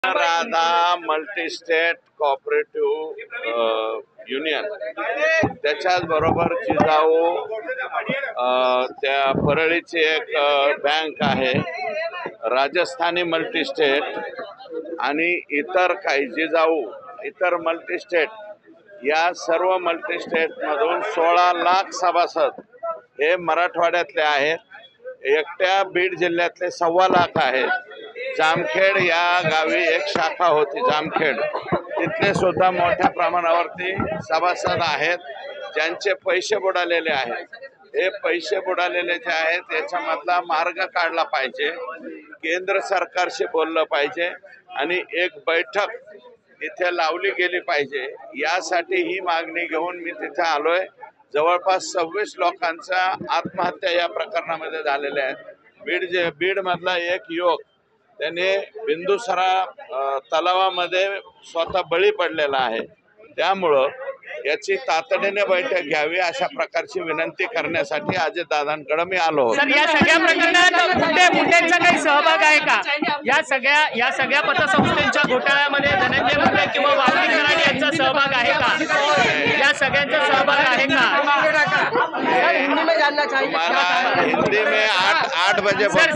Radha multi state cooperative union त्याच्याच बरोबर जिजाऊ त्या परळीची एक बँक आहे, राजस्थानी मल्टी स्टेट आणि इतर काही जिजाऊ इतर मल्टी स्टेट या सर्व मल्टी स्टेट मधून 16 लाख सभासद हे मराठवाड्यातले आहेत. एकट्या बीड जिल्ह्यातले 1.25 लाख आहेत. जामखेड या गावी एक शाखा होती जामखेड, तिथले सुद्धा मोठ्या प्रमाणावरती सभासद आहेत ज्यांचे पैसे बुडालेले आहेत. हे पैसे बुडालेले जे आहेत याच्यामधला मार्ग काढला पाहिजे, केंद्र सरकारशी बोललं पाहिजे आणि एक बैठक इथे लावली गेली पाहिजे. यासाठी ही मागणी घेऊन मी तिथे आलोय. जवळपास 26 लोकांचा आत्महत्या या प्रकरणामध्ये झालेल्या आहेत. बीड मधला एक युवक त्याने बिंदुसरा तलावामध्ये स्वतः बळी पडलेला आहे. त्यामुळं याची तातडीने बैठक घ्यावी अशा प्रकारची विनंती करण्यासाठी अजितदादांकडे मी आलो. सर, या सगळ्या प्रकरणात मुंडेंचा काही सहभाग आहे का? या सगळ्या पतसंस्थेच्या घोटाळ्यामध्ये धनंजय मुंडे किंवा वाल्मिक कराड यांचा सहभाग आहे का? या सगळ्यांचा सहभाग आहे का? हिंदी में 8 बजे सर